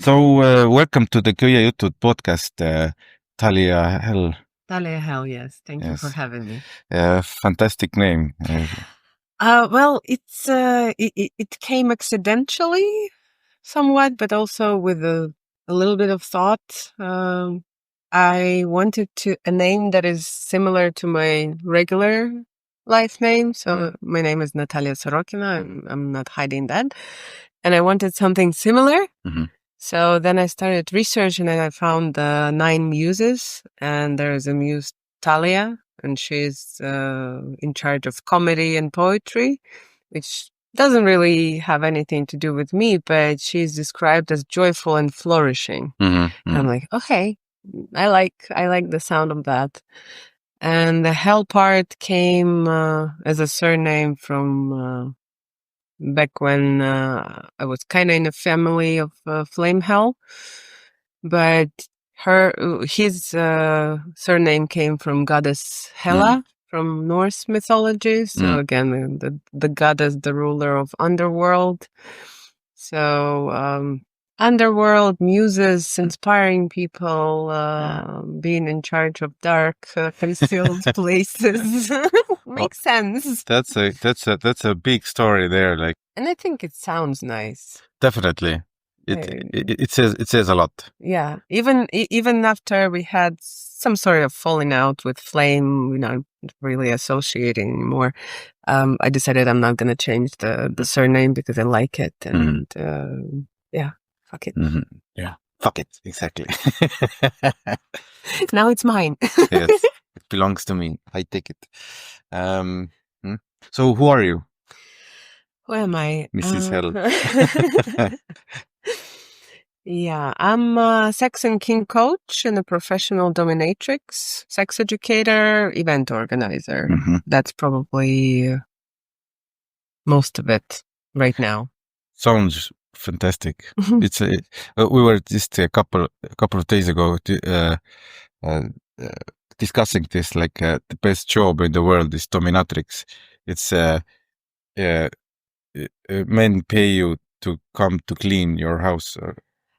Welcome to the Köie Jutud podcast, Thalia Hel. Thalia Hel, yes. Thank you for Yes. having me. Fantastic name. Well, it came accidentally somewhat, but also with a little bit of thought. I wanted a name that is similar to my regular life name. So my name is Natalia Sorokina. I'm not hiding that. And I wanted something similar. Mm-hmm. So then I started researching and I found the 9 muses, and there's a muse, Thalia, and she's in charge of comedy and poetry, which doesn't really have anything to do with me, but she's described as joyful and flourishing. Mm-hmm. And I'm like, okay, I like the sound of that. And the Hel part came as a surname from back when I was kind of in a family of Flame Hel, but his surname came from goddess Hela from Norse mythology. So again, the goddess, the ruler of underworld. So underworld, muses, inspiring people, being in charge of dark, concealed places. Makes sense. That's a big story there. Like, And I think it sounds nice. definitely, it says a lot. Yeah, even after we had some sort of falling out with Flame, we're not really associating anymore. I decided I'm not going to change the surname because I like it, and yeah, fuck it. Mm-hmm. Yeah, fuck it, exactly. Now it's mine. Yes, it belongs to me. I take it. So who are you? Who am I? Mrs. Hel. Yeah, I'm a sex and kink coach and a professional dominatrix, sex educator, event organizer. Mm-hmm. That's probably most of it right now. Sounds fantastic. It's we were just a couple of days ago discussing this, like the best job in the world is dominatrix. It's men pay you to come to clean your house.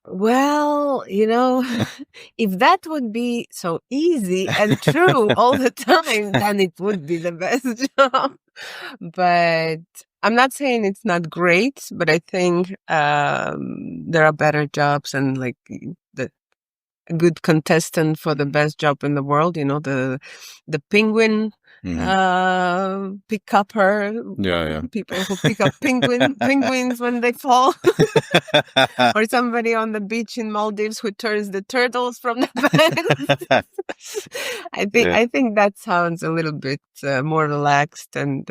Well, if that would be so easy and true all the time, then it would be the best job. But I'm not saying it's not great, but I think there are better jobs, and like a good contestant for the best job in the world, the penguin pick upper. Yeah. People who pick up penguins when they fall. Or somebody on the beach in Maldives who turns the turtles from the bed. I think that sounds a little bit more relaxed, and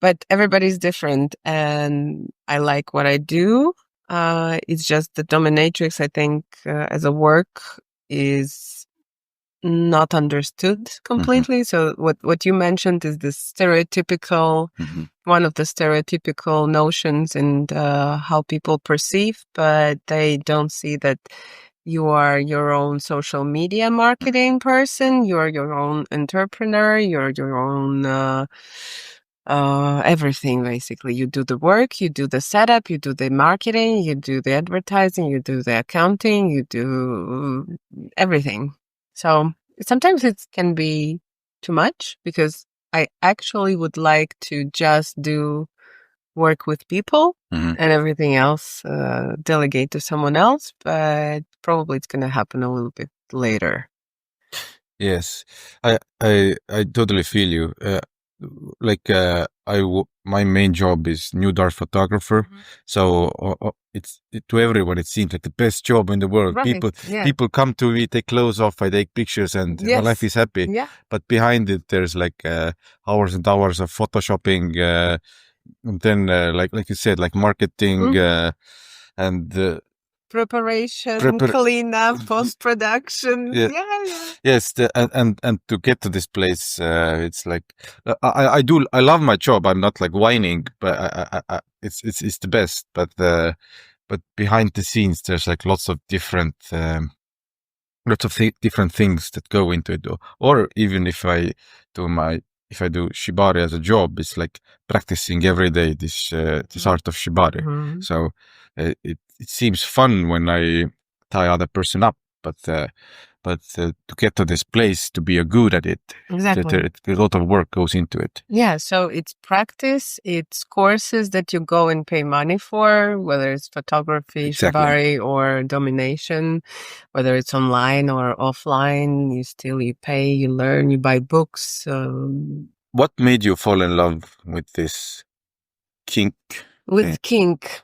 but everybody's different, and I like what I do. It's just the dominatrix, I think, as a work is not understood completely. So what you mentioned is the stereotypical, one of the stereotypical notions and how people perceive, but they don't see that you are your own social media marketing person, you're your own entrepreneur, you're your own everything. Basically, you do the work, you do the setup, you do the marketing, you do the advertising, you do the accounting, you do everything. So sometimes it can be too much, because I actually would like to just do work with people and everything else delegate to someone else, but probably it's going to happen a little bit later. Yes, I totally feel you. My main job is nude art photographer. So to everyone, it seems like the best job in the world. Right. People come to me, take clothes off, I take pictures, and my life is happy. Yeah. But behind it, there's like hours and hours of photoshopping, and then like you said, like marketing and preparation, cleanup, post-production. Yeah. Yes, and to get to this place, it's like I love my job. I'm not like whining, but it's the best. But behind the scenes, there's like lots of different different things that go into it. Or even if I do my if I do shibari as a job, it's like practicing every day this art of shibari. Mhm. So it seems fun when I tie other person up, but to get to this place, to be good at it, Exactly. a lot of work goes into it. Yeah, so it's practice, it's courses that you go and pay money for, whether it's photography, Exactly. shibari, or domination, whether it's online or offline, you pay, you learn, you buy books. What made you fall in love with this kink? With kink,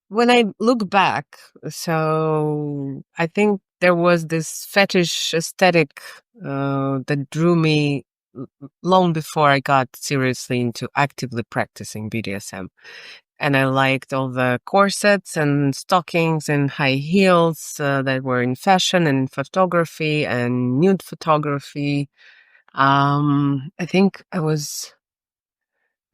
when I look back, so I think there was this fetish aesthetic that drew me long before I got seriously into actively practicing BDSM. And I liked all the corsets and stockings and high heels that were in fashion and photography and nude photography. I think I was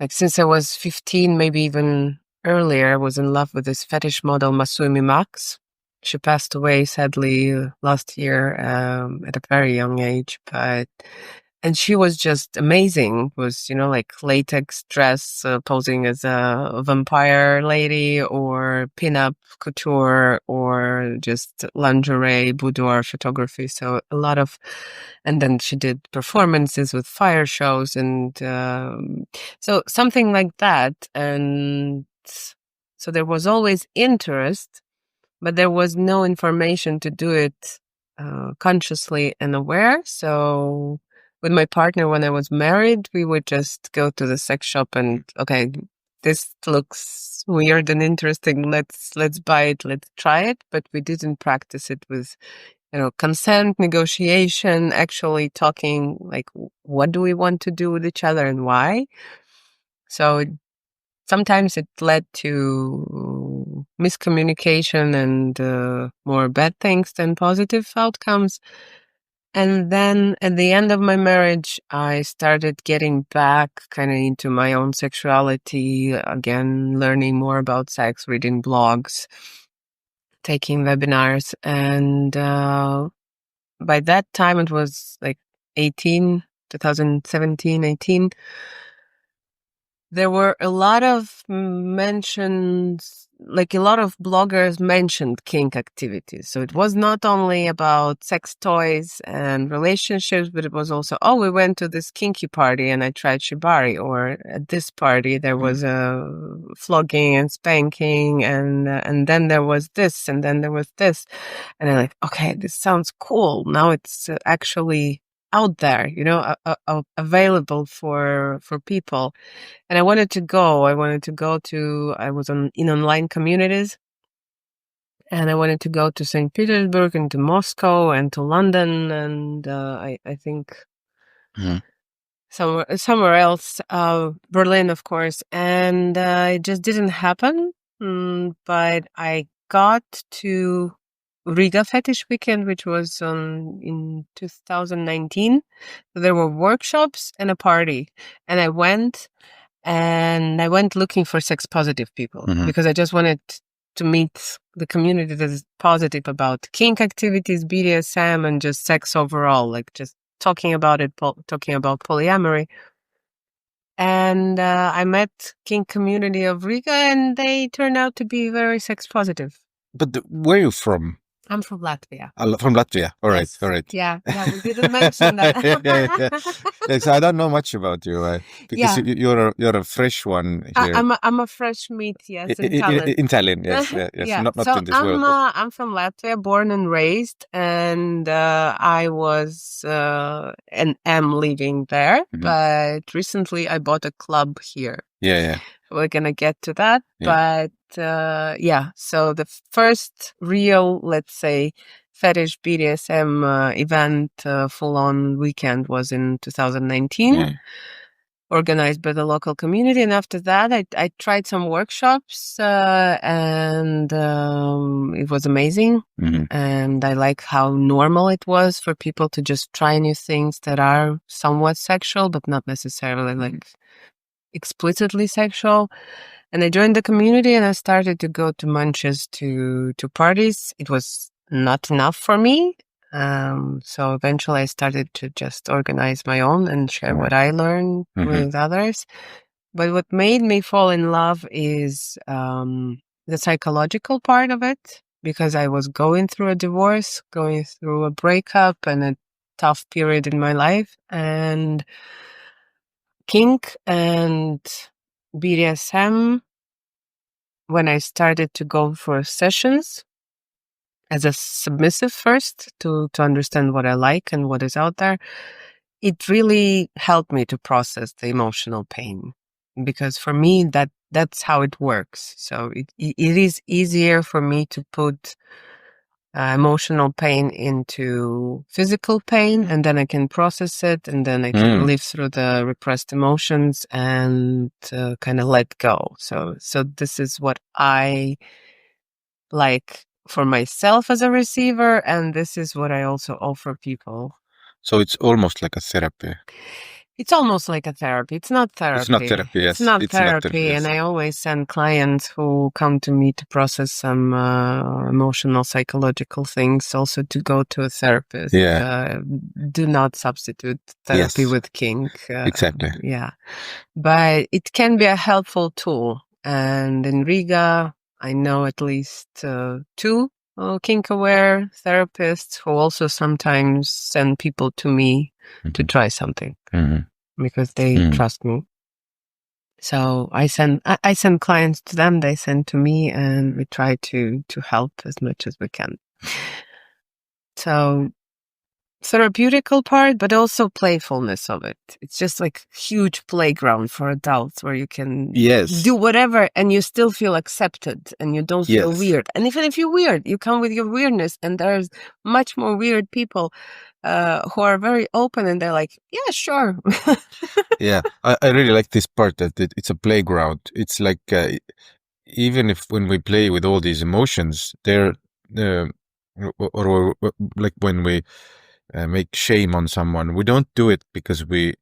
since I was 15, maybe even earlier, I was in love with this fetish model, Masumi Max. She passed away sadly last year at a very young age, and she was just amazing. It was, like latex dress, posing as a vampire lady, or pinup couture, or just lingerie, boudoir photography. So and then she did performances with fire shows, and so something like that. And so there was always interest, but there was no information to do it consciously and aware. So with my partner, when I was married, we would just go to the sex shop and, okay, this looks weird and interesting. Let's buy it. Let's try it. But we didn't practice it with, consent, negotiation, actually talking like, what do we want to do with each other and why? So sometimes it led to miscommunication and more bad things than positive outcomes. And then at the end of my marriage, I started getting back kind of into my own sexuality, again, learning more about sex, reading blogs, taking webinars. And by that time, it was like 2017, 18. There were a lot of mentions, like a lot of bloggers mentioned kink activities. So it was not only about sex toys and relationships, but it was also, we went to this kinky party and I tried shibari, or at this party there was a flogging and spanking, and then there was this, and then there was this. And I'm like, okay, this sounds cool. Now it's actually out there, available for people. And I wanted to go. I was in online communities, and I wanted to go to St. Petersburg and to Moscow and to London, and I think somewhere else, Berlin, of course. And it just didn't happen. But I got to Riga Fetish Weekend, which was in 2019. There were workshops and a party, and I went looking for sex positive people because I just wanted to meet the community that is positive about kink activities, BDSM, and just sex overall, like just talking about it, talking about polyamory. And I met kink community of Riga, and they turned out to be very sex positive. But where are you from? I'm from Latvia. From Latvia. All right. Yes. All right. Yeah, we didn't mention that. Yeah. So I don't know much about you because you're a fresh one here. I'm a fresh meat, yes, in Tallinn. In Tallinn, yes, yes. Yeah. Not so in this world. I'm from Latvia, born and raised, and I was and am living there. But recently, I bought a club here. Yeah. We're gonna get to that, but so the first real, let's say, fetish BDSM event, full-on weekend, was in 2019, organized by the local community. And after that, I tried some workshops, and it was amazing. And I like how normal it was for people to just try new things that are somewhat sexual, but not necessarily like explicitly sexual. And I joined the community, and I started to go to munches, to parties. It was not enough for me. So eventually I started to just organize my own and share what I learned with others. But what made me fall in love is the psychological part of it, because I was going through a divorce, going through a breakup and a tough period in my life. And kink and BDSM, when I started to go for sessions as a submissive first to understand what I like and what is out there, it really helped me to process the emotional pain, because for me that's how it works. So it is easier for me to put emotional pain into physical pain, and then I can process it, and then I can live through the repressed emotions and kind of let go. So this is what I like for myself as a receiver, and this is what I also offer people. So it's almost like a therapy. It's almost like a therapy. It's not therapy. It's not therapy, yes. It's not therapy. Yes. And I always send clients who come to me to process some emotional, psychological things also to go to a therapist. Yeah. Do not substitute therapy with kink. Exactly. Yeah. But it can be a helpful tool. And in Riga, I know at least 2 kink-aware therapists who also sometimes send people to me to try something because they trust me. So I send clients to them, they send to me, and we try to help as much as we can. So therapeutical part, but also playfulness of it. It's just like huge playground for adults where you can do whatever and you still feel accepted and you don't feel weird. And even if you're weird, you come with your weirdness, and there's much more weird people who are very open, and they're like, yeah, sure. Yeah, I really like this part that it's a playground. It's like even if when we play with all these emotions, they're or like when we make shame on someone, we don't do it because we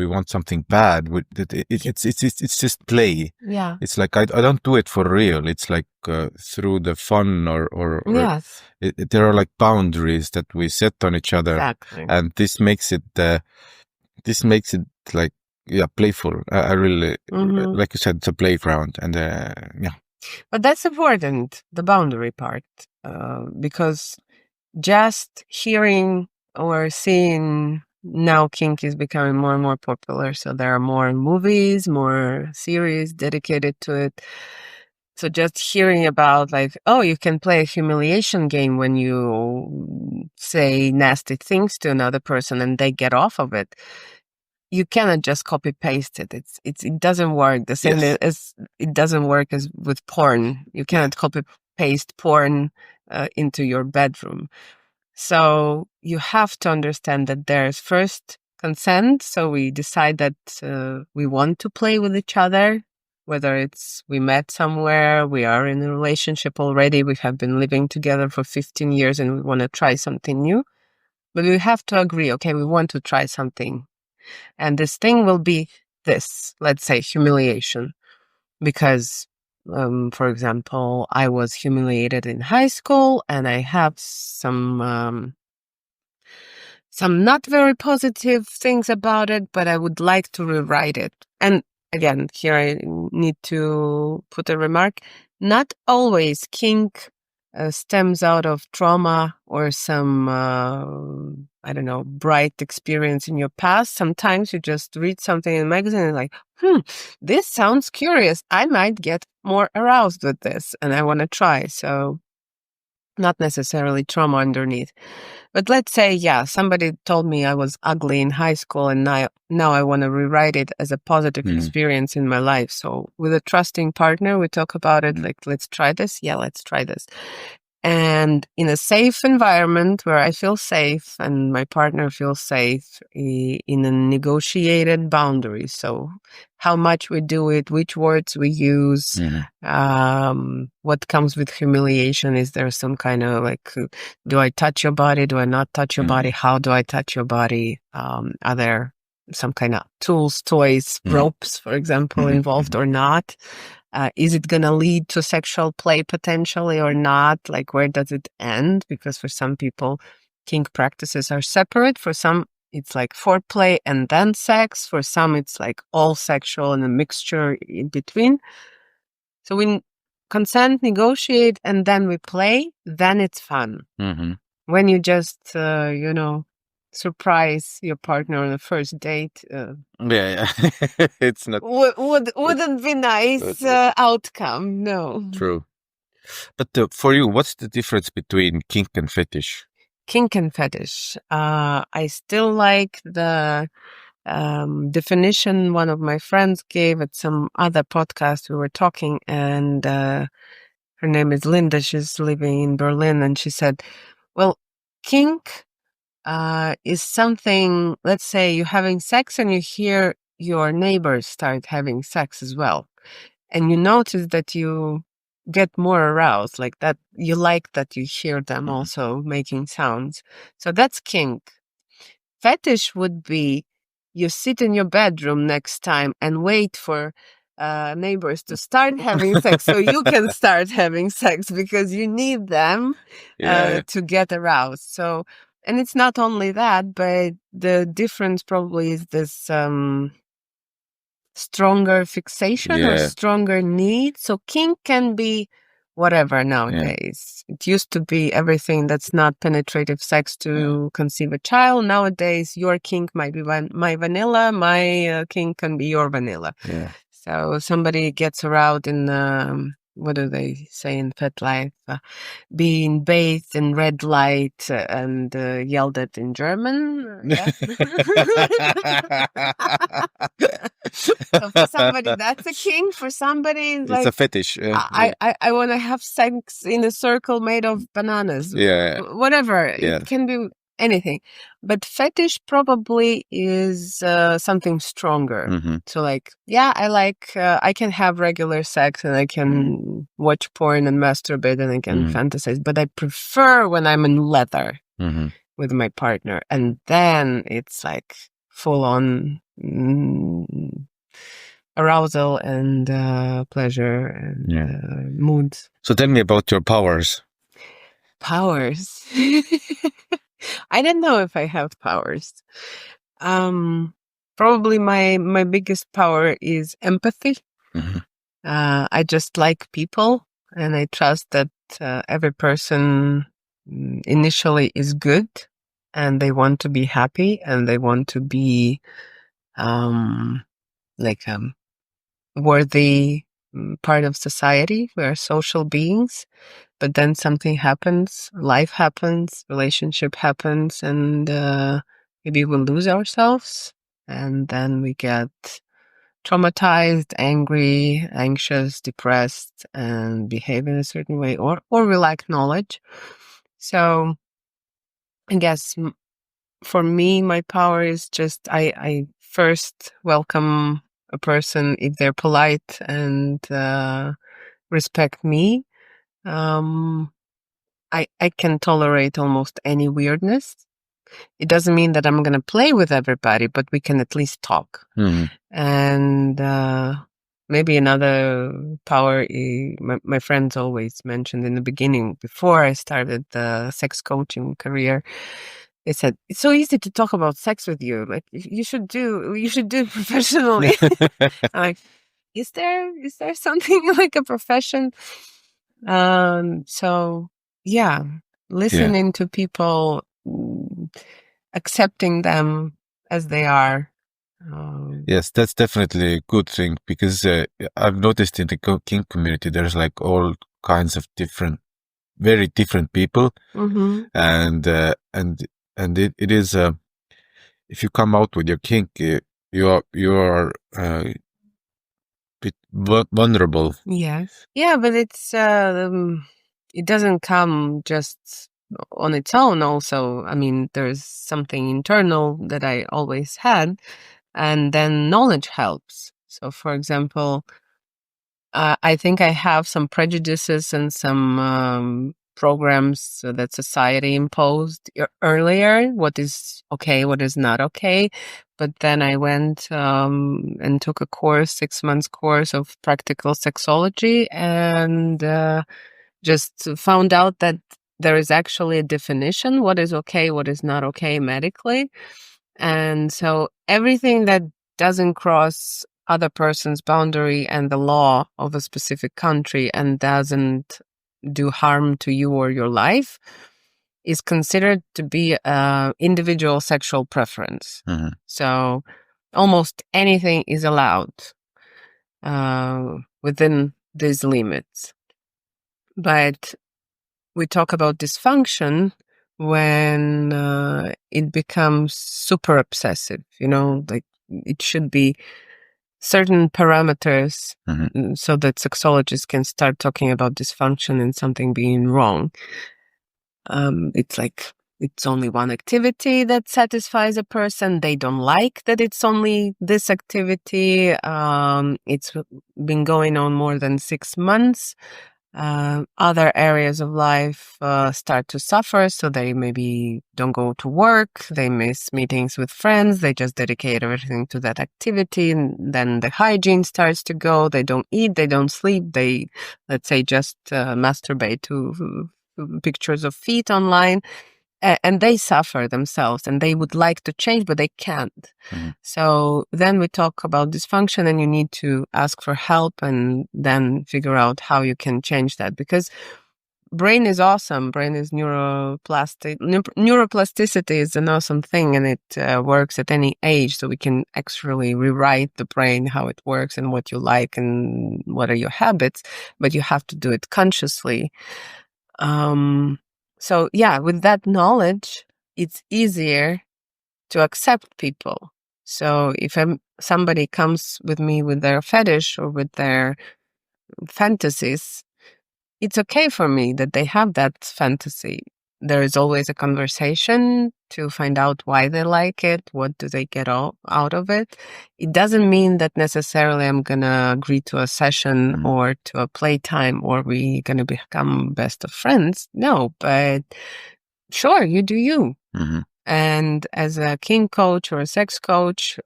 want something bad. It's just play. Yeah, it's like I don't do it for real. It's like through the fun or yes, there are like boundaries that we set on each other. Exactly. And this makes it like playful. I really like you said, it's a playground. And yeah, but that's important, the boundary part, because just hearing or seeing, now kink is becoming more and more popular, so there are more movies, more series dedicated to it. So just hearing about like, oh, you can play a humiliation game when you say nasty things to another person and they get off of it. You cannot just copy paste it. It doesn't work. The same as it doesn't work as with porn. You cannot copy paste porn into your bedroom. So you have to understand that there's first consent. So we decide that we want to play with each other, whether it's we met somewhere, we are in a relationship already, we have been living together for 15 years and we want to try something new. But we have to agree, okay, we want to try something. And this thing will be this, let's say, humiliation. Because, for example, I was humiliated in high school and I have some not very positive things about it, but I would like to rewrite it. And again, here I need to put a remark. Not always kink stems out of trauma or some, I don't know, bright experience in your past. Sometimes you just read something in a magazine and like, this sounds curious. I might get more aroused with this and I want to try. So not necessarily trauma underneath. But let's say, somebody told me I was ugly in high school and now I want to rewrite it as a positive experience in my life. So with a trusting partner, we talk about it like, let's try this. Yeah, let's try this. And in a safe environment where I feel safe and my partner feels safe, in a negotiated boundary. So how much we do it, which words we use, what comes with humiliation. Is there some kind of like, do I touch your body? Do I not touch your body? How do I touch your body? Are there some kind of tools, toys, ropes, for example, involved or not? Is it going to lead to sexual play potentially or not? Like, where does it end? Because for some people, kink practices are separate. For some, it's like foreplay and then sex. For some, it's like all sexual and a mixture in between. So we consent, negotiate, and then we play. Then it's fun. Mm-hmm. When you just, surprise your partner on the first date, Yeah. It's not wouldn't be nice outcome. No. true. But for you, what's the difference between kink and fetish? Kink and fetish. I still like the definition one of my friends gave at some other podcast we were talking, and her name is Linda. She's living in Berlin, and she said, well, kink is something, let's say you're having sex and you hear your neighbors start having sex as well. And you notice that you get more aroused, like that you like that you hear them also making sounds. So that's kink. Fetish would be you sit in your bedroom next time and wait for neighbors to start having sex so you can start having sex because you need them to get aroused. So, and it's not only that, but the difference probably is this stronger fixation or stronger need. So kink can be whatever nowadays. It used to be everything that's not penetrative sex to conceive a child. Nowadays, your kink might be my vanilla, my kink can be your vanilla. Yeah. So somebody gets aroused in, what do they say in pet life? Being bathed in red light and yelled at in German. Yeah. So for somebody, that's a kink. For somebody, it's like a fetish. I want to have sex in a circle made of bananas. Yeah. Whatever. Yeah. It can be anything. But fetish probably is something stronger. Mm-hmm. So like, yeah, I can have regular sex and I can watch porn and masturbate and I can fantasize. But I prefer when I'm in leather with my partner. And then it's like full on arousal and pleasure and moods. So tell me about your powers. Powers. I don't know if I have powers. Probably my biggest power is empathy. I just like people and I trust that every person initially is good and they want to be happy and they want to be worthy part of society. We are social beings, but then something happens, life happens, relationship happens, and maybe we lose ourselves, and then we get traumatized, angry, anxious, depressed, and behave in a certain way, or we lack knowledge. So I guess for me, my power is just I first welcome a person if they're polite and respect me. I can tolerate almost any weirdness. It doesn't mean that I'm going to play with everybody, but we can at least talk. And maybe another power my friends always mentioned in the beginning, before I started the sex coaching career. They said, it's so easy to talk about sex with you. Like you should do it professionally. I'm like, is there something like a profession? So yeah, listening to people, accepting them as they are. Yes, that's definitely a good thing because I've noticed in the kink community, there's like all kinds of very different people. And it is, if you come out with your kink, you are bit vulnerable. Yes. Yeah, but it's it doesn't come just on its own also. I mean, there's something internal that I always had, and then knowledge helps. So for example, I think I have some prejudices and some programs that society imposed earlier, what is okay, what is not okay. But then I went and took a course, 6 months course of practical sexology, and just found out that there is actually a definition, what is okay, what is not okay medically. And so everything that doesn't cross other person's boundary and the law of a specific country and doesn't do harm to you or your life is considered to be individual sexual preference. So almost anything is allowed within these limits. But we talk about dysfunction when it becomes super obsessive, like it should be certain parameters so that sexologists can start talking about dysfunction and something being wrong. It's like it's only one activity that satisfies a person. They don't like that it's only this activity. It's been going on more than 6 months. Other areas of life start to suffer, so they maybe don't go to work, they miss meetings with friends, they just dedicate everything to that activity, and then the hygiene starts to go, they don't eat, they don't sleep, they, let's say, just masturbate to pictures of feet online, and they suffer themselves, and they would like to change, but they can't. So then we talk about dysfunction, and you need to ask for help and then figure out how you can change that, because brain is awesome. Brain is neuroplasticity is an awesome thing, and it works at any age. So we can actually rewrite the brain, how it works and what you like and what are your habits, but you have to do it consciously. So yeah, with that knowledge, it's easier to accept people. So if somebody comes with me with their fetish or with their fantasies, it's okay for me that they have that fantasy. There is always a conversation to find out why they like it, what do they get out of it. It doesn't mean that necessarily I'm going to agree to a session or to a playtime or we're going to become best of friends. No, but sure, you do you. And as a kink coach or a sex coach,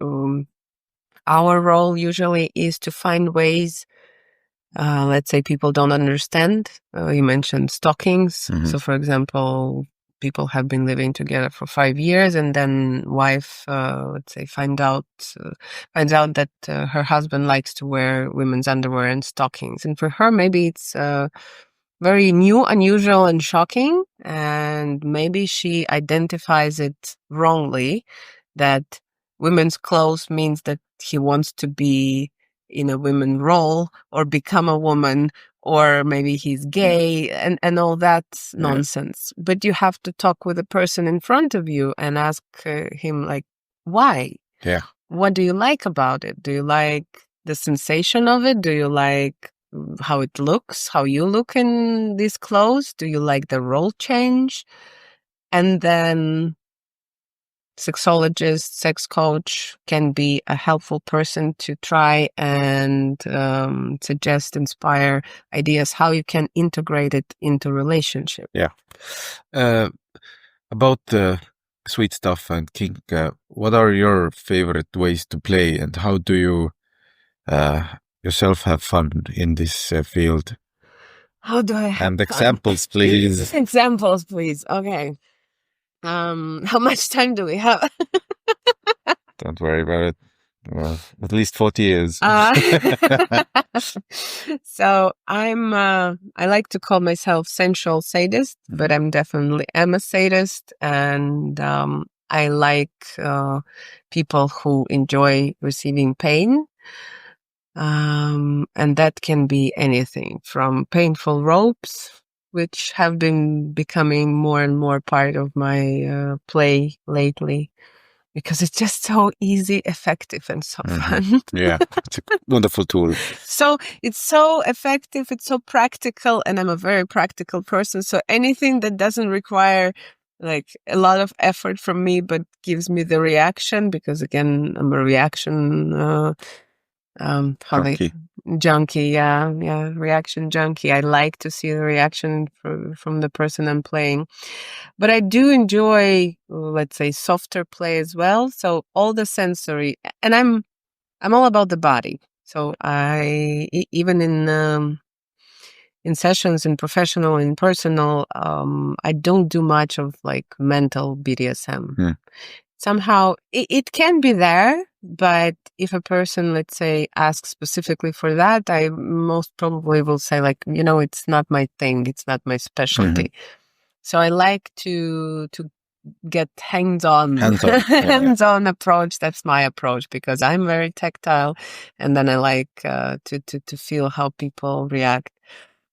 our role usually is to find ways. Let's say people don't understand. You mentioned stockings. So, for example, people have been living together for 5 years, and then wife, let's say, finds out that her husband likes to wear women's underwear and stockings, and for her, maybe it's very new, unusual, and shocking, and maybe she identifies it wrongly, that women's clothes means that he wants to be in a women role or become a woman, or maybe he's gay and all that nonsense. But you have to talk with the person in front of you and ask him, like, why? Yeah. What do you like about it? Do you like the sensation of it? Do you like how it looks, how you look in these clothes? Do you like the role change? And then sexologist, sex coach can be a helpful person to try and suggest, inspire ideas how you can integrate it into relationship. Yeah. About the sweet stuff and kink, what are your favorite ways to play, and how do you yourself have fun in this field? How do I have and fun? Examples, please. Examples, please. Okay. How much time do we have? Don't worry about it. Well, at least 40 years. So I like to call myself sensual sadist, but I'm definitely am a sadist, and I like people who enjoy receiving pain. And that can be anything from painful ropes, which have been becoming more and more part of my play lately, because it's just so easy, effective, and so fun. Yeah, it's a wonderful tool. So it's so effective, it's so practical, and I'm a very practical person. So anything that doesn't require like a lot of effort from me, but gives me the reaction, because again, I'm a reaction junkie, reaction junkie. I like to see the reaction from the person I'm playing, but I do enjoy, let's say, softer play as well. So all the sensory, and I'm all about the body. So I even in sessions, in professional, in personal, I don't do much of like mental BDSM. Somehow it can be there, but if a person, let's say, asks specifically for that, I most probably will say like, it's not my thing. It's not my specialty. So I like to get hands-on approach. That's my approach, because I'm very tactile, and then I like to feel how people react.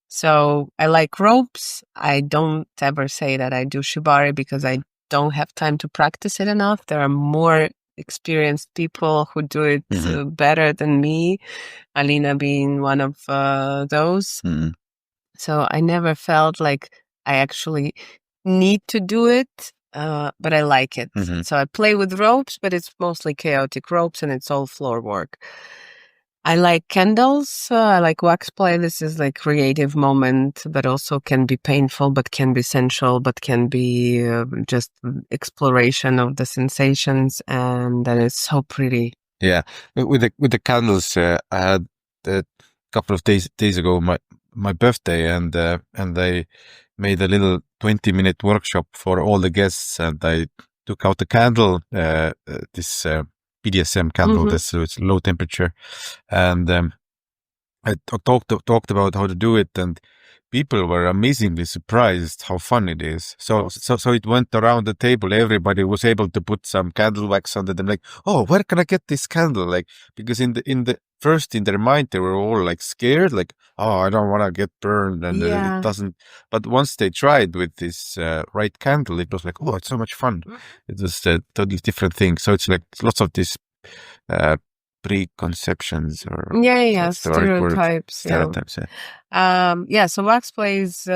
So I like ropes. I don't ever say that I do shibari because I don't have time to practice it enough. There are more experienced people who do it better than me, Alina being one of those. So I never felt like I actually need to do it, but I like it. So I play with ropes, but it's mostly chaotic ropes and it's all floor work. I like candles. I like wax play. This is like creative moment, but also can be painful, but can be sensual, but can be just exploration of the sensations, and then it's so pretty. Yeah, with the candles, I had a couple of days ago my birthday, and I made a little 20-minute workshop for all the guests, and I took out the candle, this BDSM candle, that's it's low temperature, and I talked about how to do it, and people were amazingly surprised how fun it is. So it went around the table. Everybody was able to put some candle wax under them. Like, oh, where can I get this candle? Like, because in their mind they were all like scared, like, oh, I don't want to get burned, and it doesn't. But once they tried with this right candle, it was like, oh, it's so much fun. It was a totally different thing. So it's like lots of this preconceptions or stereotypes. So wax play is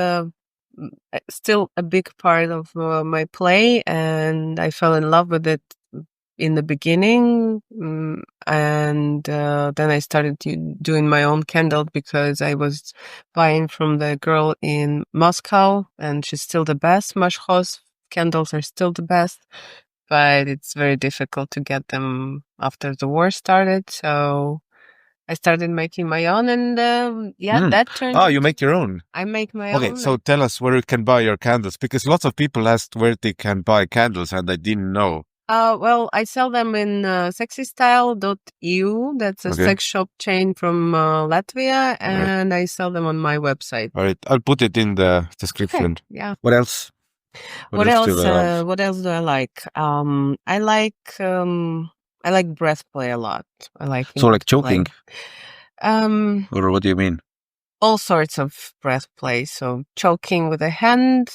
still a big part of my play, and I fell in love with it in the beginning, and then I started doing my own candle because I was buying from the girl in Moscow, and she's still the best. Mashkos candles are still the best, but it's very difficult to get them after the war started. So I started making my own, and that turned. Oh, you make your own? I make my own. Okay, so tell us where you can buy your candles, because lots of people asked where they can buy candles, and I didn't know. Well, I sell them in sexystyle.eu. That's a sex shop chain from Latvia, and I sell them on my website. All right, I'll put it in the description. Okay, yeah. What else? What else do I like? I like breath play a lot. I like choking. Or what do you mean? All sorts of breath play. So choking with a hand,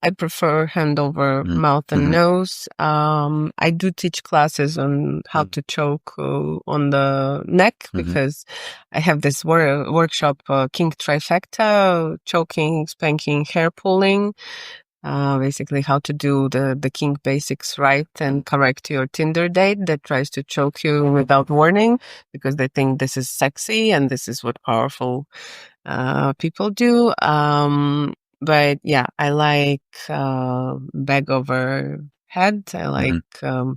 I prefer hand over mouth and nose. I do teach classes on how to choke on the neck, because I have this workshop, kink trifecta: choking, spanking, hair pulling. Basically how to do the kink basics right and correct your Tinder date that tries to choke you without warning, because they think this is sexy and this is what powerful people do. But yeah, I like bag over head. I like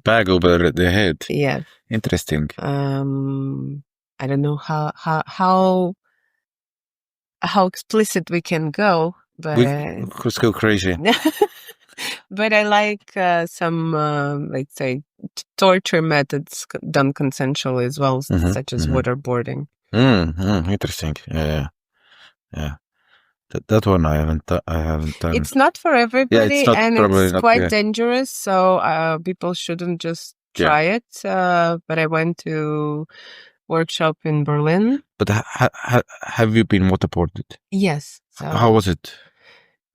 bag over the head. Yeah, interesting. I don't know how explicit we can go, but let's go crazy. But I like some, let's say, torture methods done consensually as well, such as waterboarding. Interesting. Yeah. That one I haven't done. It's not for everybody, and it's quite dangerous. So people shouldn't just try it. But I went to workshop in Berlin. But have you been waterboarded? Yes. So how was it?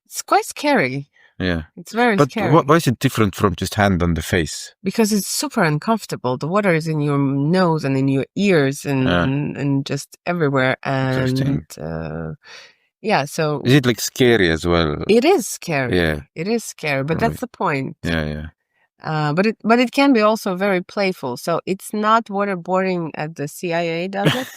It's quite scary. Yeah. It's very scary. But why is it different from just hand on the face? Because it's super uncomfortable. The water is in your nose and in your ears and just everywhere. And yeah, so... Is it like scary as well? It is scary. Yeah. It is scary, but that's the point. Yeah. But it can be also very playful. So it's not waterboarding as the CIA does it.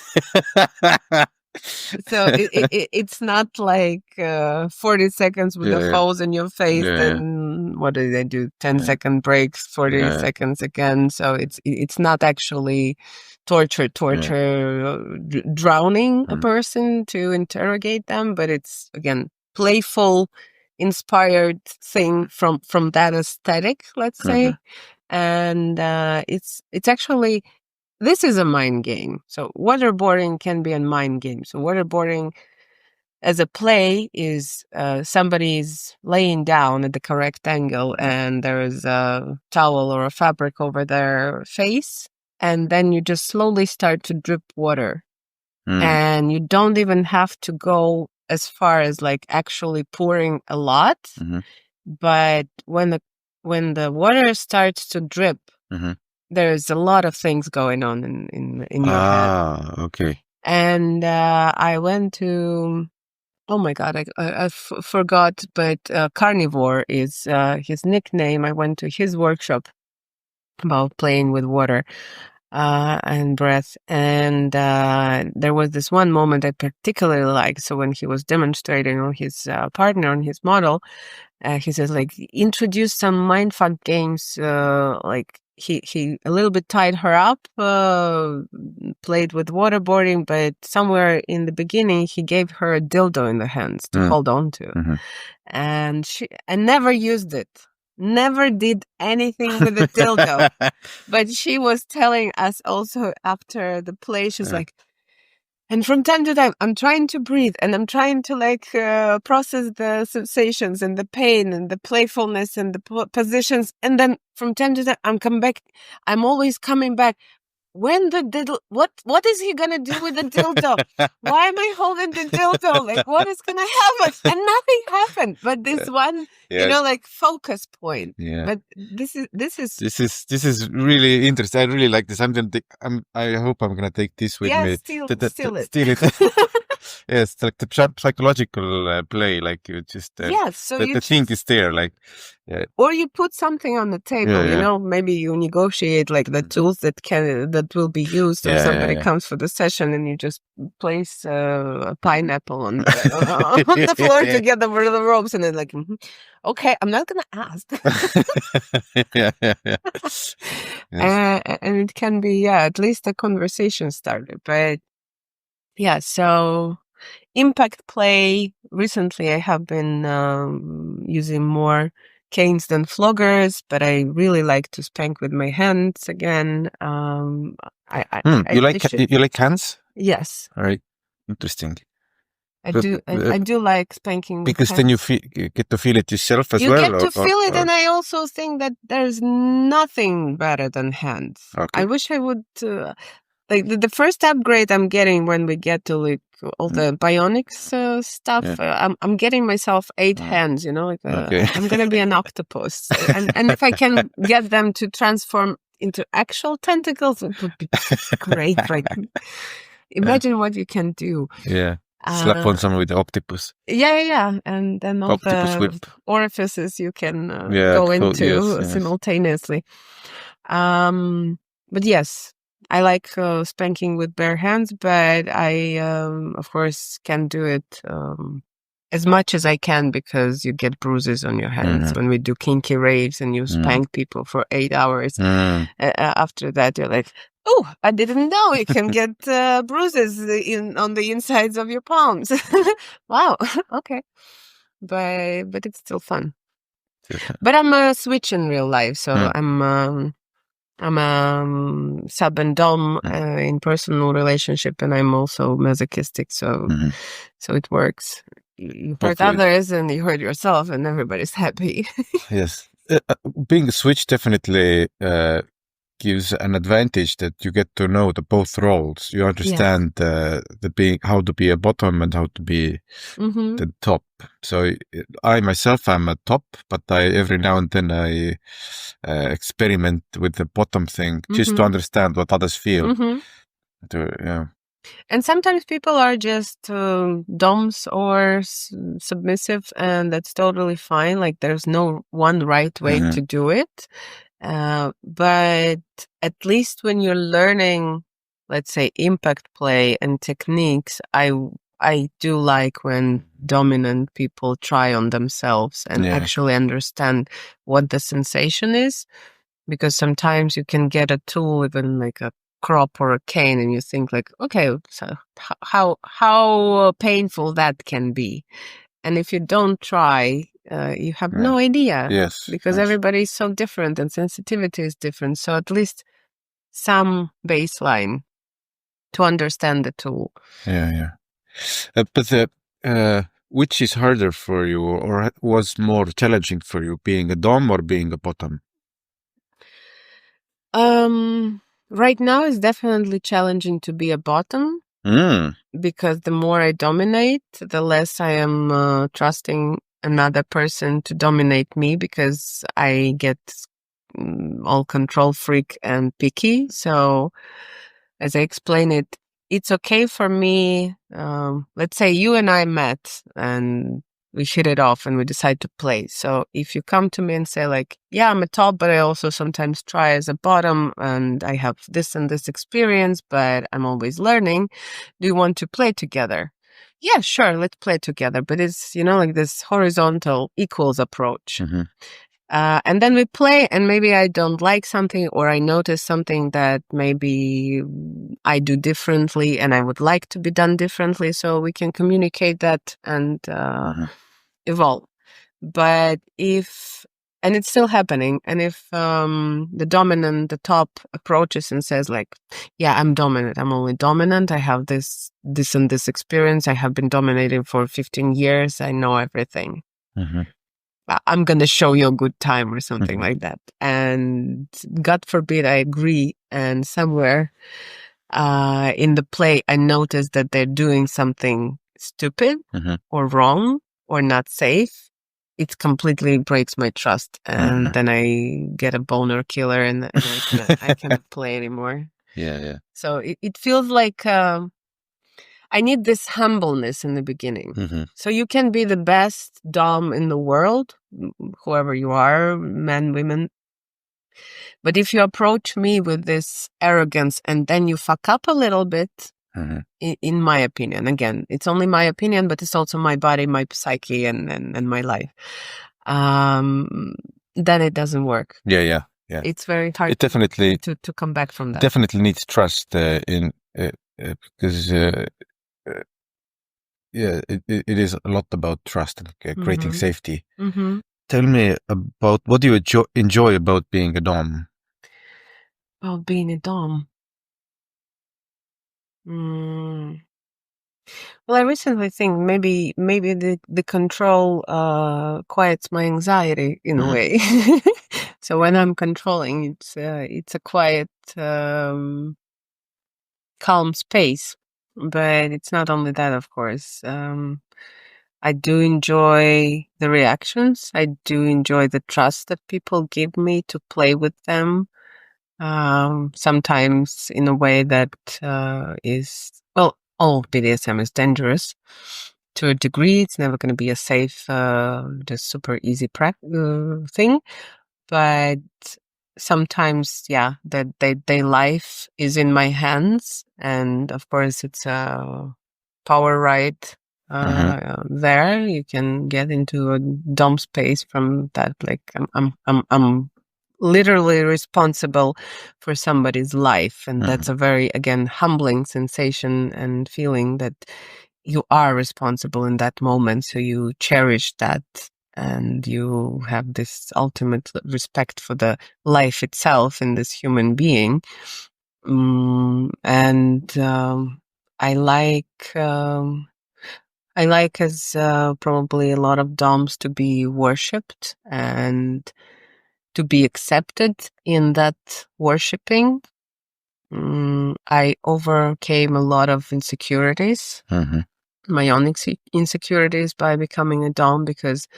So it's not like 40 seconds with the falls in your face, then what do they do? 10-second breaks, 40 seconds again. So it's not actually torture, drowning a person to interrogate them, but it's, again, playful, inspired thing from that aesthetic, let's say. And it's actually, this is a mind game. So waterboarding can be a mind game. So waterboarding as a play is somebody's laying down at the correct angle and there is a towel or a fabric over their face. And then you just slowly start to drip water. And you don't even have to go as far as like actually pouring a lot. But when the water starts to drip, there's a lot of things going on in your head. Okay. And I went to, oh my God, I forgot, but Carnivore is his nickname. I went to his workshop about playing with water and breath. And there was this one moment I particularly liked. So when he was demonstrating on his partner, on his model, he says, like, introduce some mindfuck games, like he a little bit tied her up, played with waterboarding, but somewhere in the beginning he gave her a dildo in the hands to hold on to. And I never used it. Never did anything with the dildo. But she was telling us also after the play, she's like, and from time to time, I'm trying to breathe and I'm trying to like process the sensations and the pain and the playfulness and the positions. And then from time to time, I'm always coming back. When the dildo, what is he gonna do with the dildo? Why am I holding the dildo? Like, what is gonna happen? And nothing happened. But this one, like focus point. Yeah. But this is really interesting. I really like this. I hope I'm gonna take this with me. Steal it. Steal it. Yes, like the psychological play. Like you just so the thing is there. Like. Yeah. Or you put something on the table, maybe you negotiate like the tools that will be used, or somebody comes for the session and you just place a pineapple on the floor together with the ropes, and then like, okay, I'm not gonna ask. Yes. And it can be at least a conversation starter, but so. Impact play. Recently, I have been using more canes than floggers, but I really like to spank with my hands again. You like hands? Yes. All right. Interesting. I do like spanking because with then hands. you get to feel it yourself as you well. You get to feel it, and I also think that there's nothing better than hands. Okay. I wish I would. Like the first upgrade I'm getting when we get to like all the bionics stuff, I'm getting myself 8 hands, like I'm gonna be an octopus, and if I can get them to transform into actual tentacles, it would be great. Right? Imagine what you can do. Yeah. Slap on someone with the octopus. Yeah, and then all octopus the whip. orifices you can go into simultaneously. But yes. I like spanking with bare hands, but I, of course, can do it as much as I can, because you get bruises on your hands when we do kinky raves and you spank people for 8 hours. After that, you're like, oh, I didn't know you can get bruises on the insides of your palms. Wow, okay. But it's still fun. But I'm a switch in real life, so I'm a sub and dom in personal relationship, and I'm also masochistic, so it works. You hurt others and you hurt yourself, and everybody's happy. Yes, being a switch definitely gives an advantage that you get to know the both roles. You understand how to be a bottom and how to be the top. So I myself am a top, but every now and then I experiment with the bottom thing just to understand what others feel. And sometimes people are just doms or submissive, and that's totally fine. Like there's no one right way to do it. But at least when you're learning let's say, impact play and techniques, I do like when dominant people try on themselves and actually understand what the sensation is, because sometimes you can get a tool, even like a crop or a cane, and you think like, okay, so how painful that can be. And if you don't try, you have no idea. Yes. Because everybody is so different and sensitivity is different. So at least some baseline to understand the tool. Yeah. But which is harder for you, or was more challenging for you, being a dom or being a bottom? Right now it's definitely challenging to be a bottom. Because the more I dominate, the less I am trusting another person to dominate me, because I get all control freak and picky. So as I explain it, it's okay for me. Let's say you and I met and we hit it off and we decide to play. So if you come to me and say like, yeah, I'm a top, but I also sometimes try as a bottom and I have this and this experience, but I'm always learning. Do you want to play together? Yeah, sure. Let's play together. But it's, like this horizontal equals approach. And then we play, and maybe I don't like something, or I notice something that maybe I do differently and I would like to be done differently. So we can communicate that and evolve. But and it's still happening. And if the top approaches and says like, yeah, I'm dominant. I'm only dominant. I have this and this experience. I have been dominating for 15 years. I know everything. I'm going to show you a good time or something like that. And God forbid I agree. And somewhere in the play, I noticed that they're doing something stupid or wrong or not safe. It completely breaks my trust. And then I get a boner killer and I cannot play anymore. Yeah. So it feels like I need this humbleness in the beginning. So you can be the best dom in the world, whoever you are, men, women. But if you approach me with this arrogance and then you fuck up a little bit, in my opinion, again, it's only my opinion, but it's also my body, my psyche, and my life, then it doesn't work. Yeah. It's very hard It definitely to come back from that. Definitely needs trust because it is a lot about trust and creating safety. Tell me about what do you enjoy about being a dom? About being a dom. Well, I recently think maybe the control quiets my anxiety in a way. So when I'm controlling, it's a quiet, calm space. But it's not only that, of course. I do enjoy the reactions. I do enjoy the trust that people give me to play with them. Sometimes in a way that is, well, all BDSM is dangerous to a degree. It's never going to be a safe, just super easy thing. But sometimes, yeah, that their life is in my hands. And of course, it's a power ride. There you can get into a dumb space from that. Like I'm literally responsible for somebody's life, and that's a very, again, humbling sensation and feeling that you are responsible in that moment. So you cherish that, and you have this ultimate respect for the life itself in this human being. I like, as probably a lot of doms, to be worshipped and to be accepted in that worshipping. I overcame a lot of insecurities, my own insecurities, by becoming a dom, because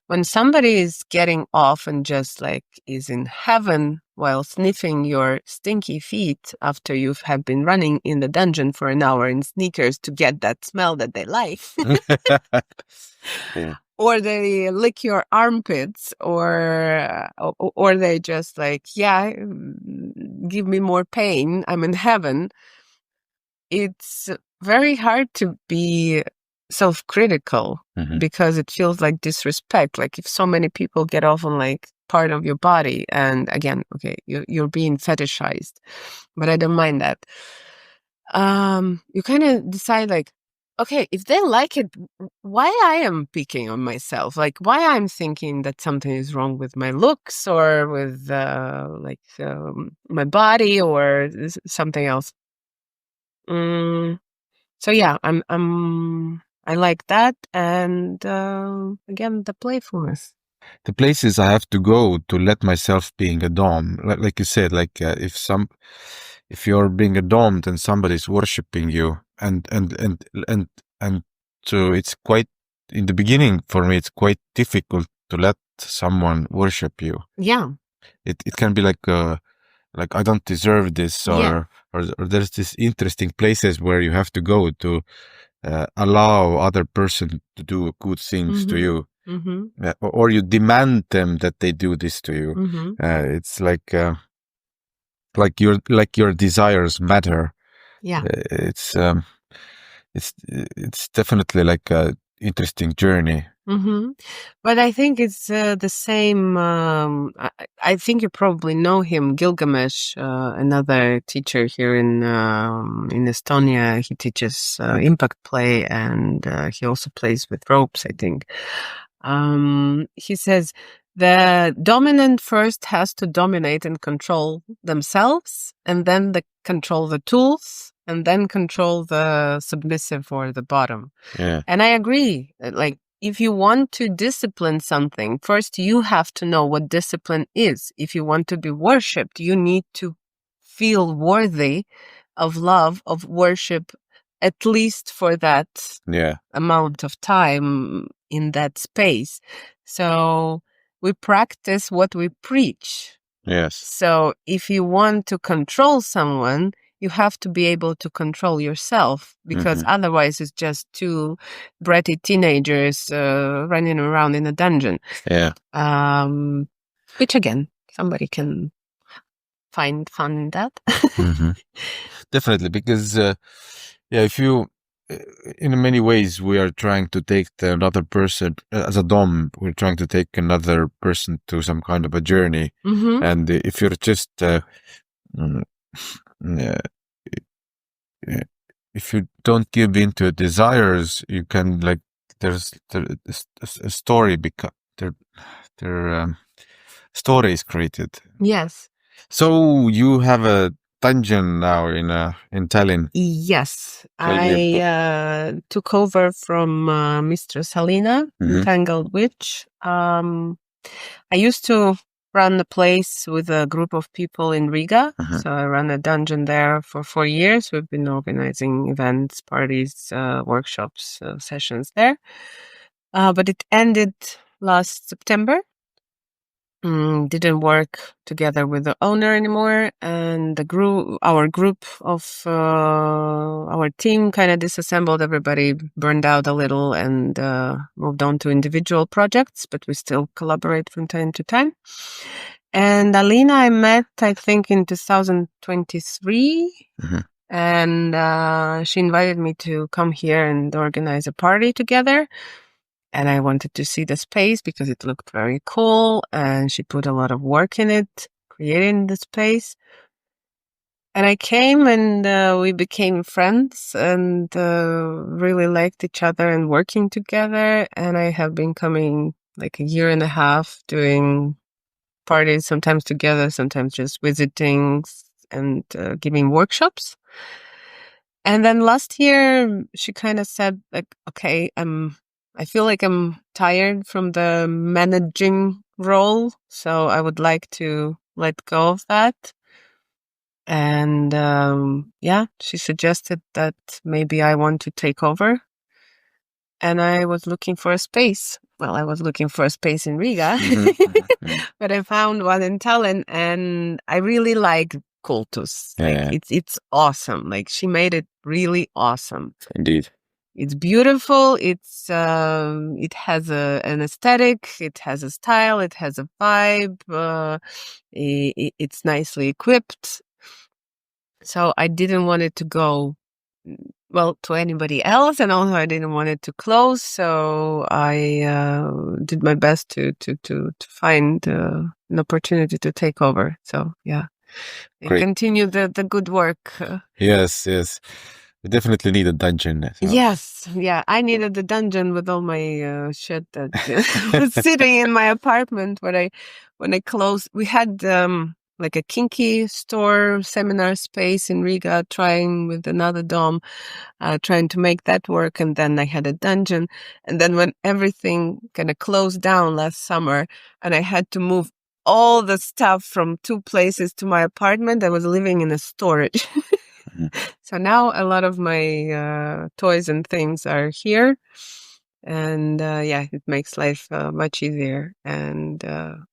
when somebody is getting off and just like is in heaven while sniffing your stinky feet after you have been running in the dungeon for an hour in sneakers to get that smell that they like, Yeah. or they lick your armpits, or they just like, yeah, give me more pain, I'm in heaven. it's very hard to be self-critical because it feels like disrespect. Like if so many people get off on like part of your body, and again, okay, you're being fetishized, but I don't mind that. You kind of decide like, okay, if they like it, why I am picking on myself? Like why I'm thinking that something is wrong with my looks or with my body or something else. So yeah, I like that, and again, the playfulness. The places I have to go to let myself being a dom, like you said, like if you're being a dom, then somebody's worshiping you, and so it's quite in the beginning for me. It's quite difficult to let someone worship you. Yeah, it can be like I don't deserve this, or there's this interesting places where you have to go to allow other person to do good things to you. Or you demand them that they do this to you. It's like your desires matter. Yeah. It's definitely like a interesting journey. But I think it's the same. I think you probably know him, Gilgamesh, another teacher here in Estonia. He teaches impact play, and he also plays with ropes, I think. He says the dominant first has to dominate and control themselves, and then control the tools, and then control the submissive or the bottom. Yeah. And I agree. Like, if you want to discipline something, first you have to know what discipline is. If you want to be worshipped, you need to feel worthy of love, of worship, at least for that amount of time in that space. So we practice what we preach. Yes. So if you want to control someone, you have to be able to control yourself, because otherwise it's just two bratty teenagers running around in a dungeon. Yeah. Which again, somebody can find fun in that. Definitely, because if you, in many ways, we are trying to take another person as a dom. We're trying to take another person to some kind of a journey, and if you're just if you don't give in to desires, you can like there's a story their story is created. Yes. So you have a dungeon now in Tallinn. Yes, I took over from Mistress Helena, Entangled Witch. I used to run the place with a group of people in Riga. So I ran a dungeon there for 4 years. We've been organizing events, parties, workshops, sessions there. But it ended last September. Didn't work together with the owner anymore, and our group of our team kind of disassembled. Everybody burned out a little and moved on to individual projects, but we still collaborate from time to time. And Alina I met, I think, in 2023, and she invited me to come here and organize a party together. And I wanted to see the space because it looked very cool, and she put a lot of work in it, creating the space. And I came, and we became friends and really liked each other and working together. And I have been coming like a year and a half, doing parties, sometimes together, sometimes just visiting and giving workshops. And then last year, she kind of said, like, okay, I feel like I'm tired from the managing role, so I would like to let go of that. And she suggested that maybe I want to take over. And I was looking for a space. Well, I was looking for a space in Riga, but I found one in Tallinn, and I really like Kultus. Like, it's awesome. Like, she made it really awesome. Indeed. It's beautiful. It has an aesthetic. It has a style. It has a vibe. It's nicely equipped. So I didn't want it to go to anybody else, and also I didn't want it to close, so I did my best to find an opportunity to take over. So yeah, Great. continue the good work. Yes. We definitely need a dungeon. So. Yes, yeah, I needed the dungeon with all my shit that was sitting in my apartment when I closed. We had like a kinky store seminar space in Riga, trying with another dom, trying to make that work, and then I had a dungeon. And then when everything kind of closed down last summer, and I had to move all the stuff from 2 places to my apartment, I was living in a storage. So now a lot of my toys and things are here, and it makes life much easier. And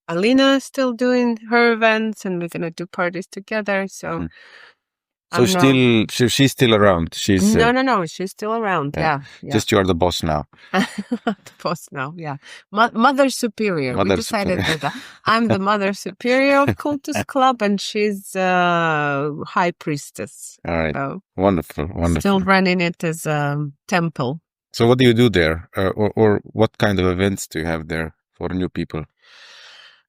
Alina is still doing her events, and we're gonna do parties together. So, she's still around. She's no, she's still around. Yeah. Just you are the boss now. The boss now. Yeah, Mother Superior. We decided that I'm the Mother Superior of Kultus Club, and she's High Priestess. All right. Wonderful. Still running it as a temple. So what do you do there, or what kind of events do you have there for new people?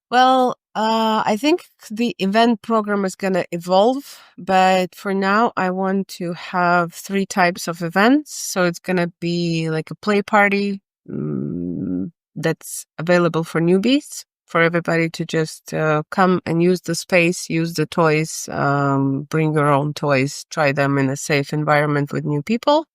Well, I think the event program is going to evolve, but for now, I want to have 3 types of events. So it's going to be like a play party that's available for newbies, for everybody to just come and use the space, use the toys, bring your own toys, try them in a safe environment with new people.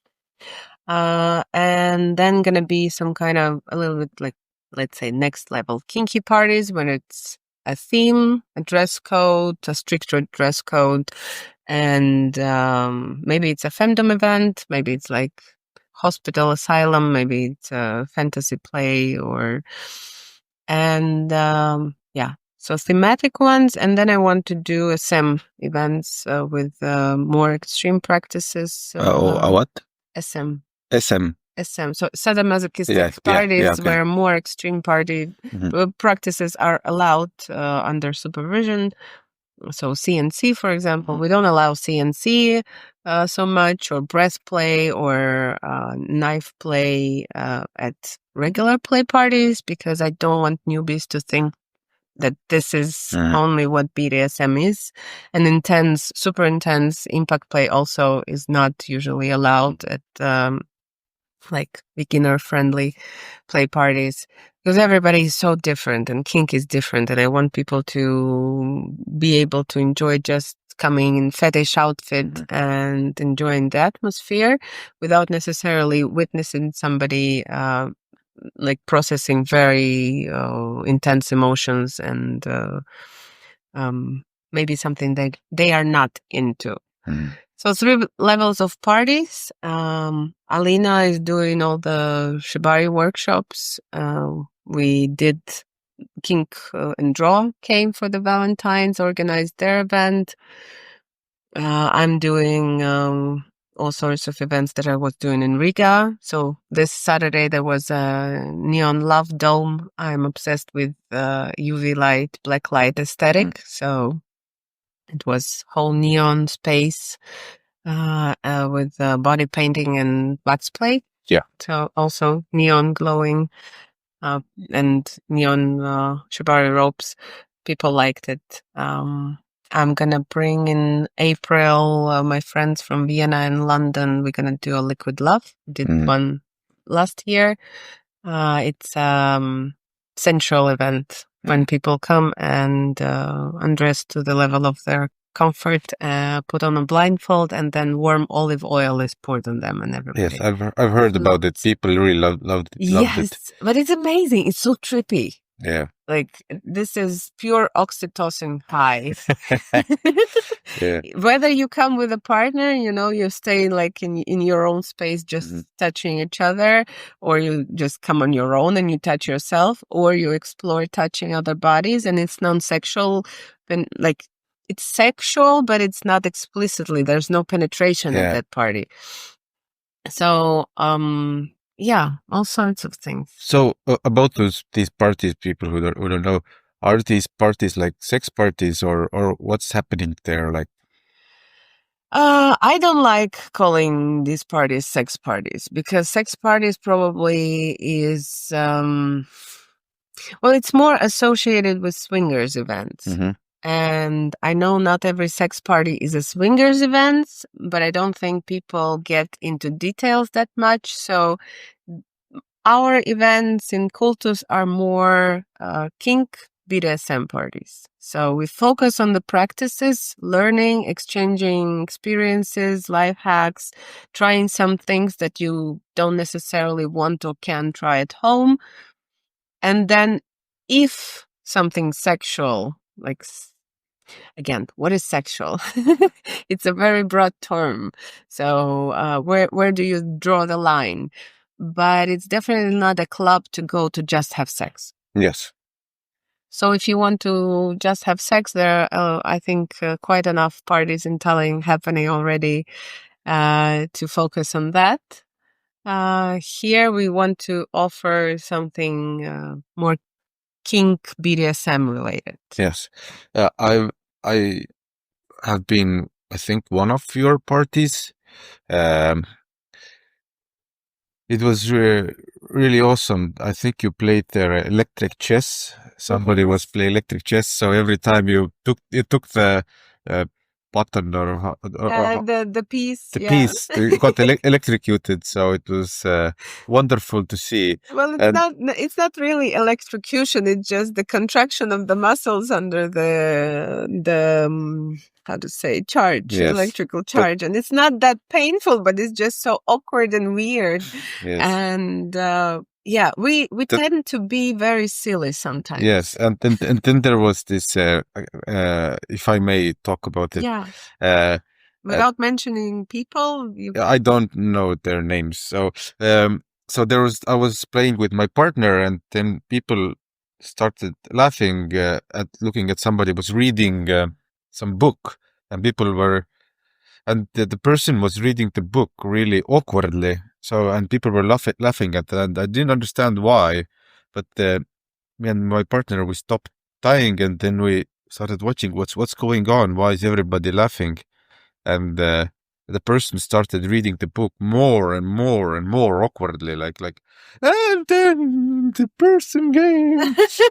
And then going to be some kind of a little bit like, let's say, next level kinky parties when it's a theme, a dress code, a stricter dress code, and maybe it's a femdom event, maybe it's like hospital asylum, maybe it's a fantasy play, so thematic ones. And then I want to do SM events with more extreme practices. What? SM. So sadomasochistic parties where more extreme party practices are allowed under supervision. So CNC, for example, we don't allow CNC so much, or breath play, or knife play at regular play parties, because I don't want newbies to think that this is only what BDSM is. And super intense impact play also is not usually allowed at like beginner-friendly play parties, because everybody is so different and kink is different, and I want people to be able to enjoy just coming in fetish outfit and enjoying the atmosphere without necessarily witnessing somebody like processing very intense emotions and maybe something that they are not into. So 3 levels of parties. Alina is doing all the shibari workshops. We did Kink and Draw came for the Valentines, organized their event. I'm doing all sorts of events that I was doing in Riga. So this Saturday there was a neon love dome. I'm obsessed with UV light, black light aesthetic. So it was whole neon space with body painting and wax play. Yeah. So also neon glowing and neon shibari ropes. People liked it. I'm gonna bring in April my friends from Vienna and London. We're gonna do a liquid love. We did one last year. It's sensual event when people come and undress to the level of their comfort, put on a blindfold, and then warm olive oil is poured on them, and everybody. Yes, I've heard about it. People really loved it. Yes, but it's amazing. It's so trippy. Yeah. Like, this is pure oxytocin high. Yeah. Whether you come with a partner, you stay like in your own space, just touching each other, or you just come on your own and you touch yourself, or you explore touching other bodies, and it's non-sexual, then like it's sexual, but it's not explicitly. There's no penetration at that party. So, yeah, all sorts of things. So about these parties, people who don't know, are these parties like sex parties, or what's happening there? Like, I don't like calling these parties sex parties because sex parties probably is, well, it's more associated with swingers events. Mm-hmm. And I know not every sex party is a swingers event, but I don't think people get into details that much. So our events in Kultus are more kink BDSM parties. So we focus on the practices, learning, exchanging experiences, life hacks, trying some things that you don't necessarily want or can try at home. And then if something sexual, like, again, what is sexual? It's a very broad term. So where do you draw the line? But it's definitely not a club to go to just have sex. Yes. So if you want to just have sex, there are, I think, quite enough parties in Tallinn happening already to focus on that. Here we want to offer something more kink BDSM related. Yes. I have been, I think, one of your parties. It was really awesome. I think you played there electric chess. Somebody was playing electric chess, so every time you took the button or The piece, the yeah. piece, you got electrocuted. So it was wonderful to see. Well, it's not really electrocution. It's just the contraction of the muscles under the how to say charge, Yes. electrical charge, and it's not that painful, but it's just so awkward and weird. Yes. And yeah, we tend to be very silly sometimes. Yes, and then there was this. If I may talk about it. Yeah. Without mentioning people, I don't know their names. So I was playing with my partner, and then people started laughing at looking at somebody was reading some book, and the person was reading the book really awkwardly. So, and people were laughing at that, and I didn't understand why, but me and my partner, we stopped tying, and then we started watching what's going on. Why is everybody laughing? And the person started reading the book more and more and more awkwardly, like and then the person came.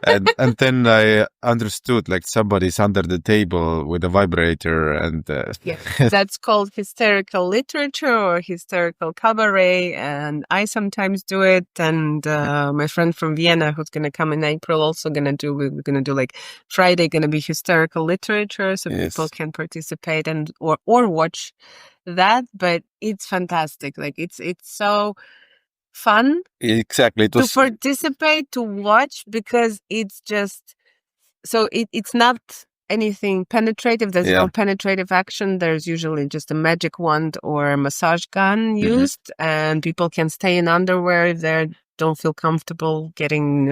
and then I understood, like, somebody's under the table with a vibrator, and yeah, that's called hysterical literature or hysterical cabaret, and I sometimes do it. And my friend from Vienna, who's going to come in April, also we're going to do like Friday, going to be hysterical literature, so Yes. people can participate and or watch that. But it's fantastic. Like it's so fun. Exactly. To participate, to watch, because it's just so it's not anything penetrative. There's no penetrative action. There's usually just a magic wand or a massage gun used, and people can stay in underwear if they don't feel comfortable getting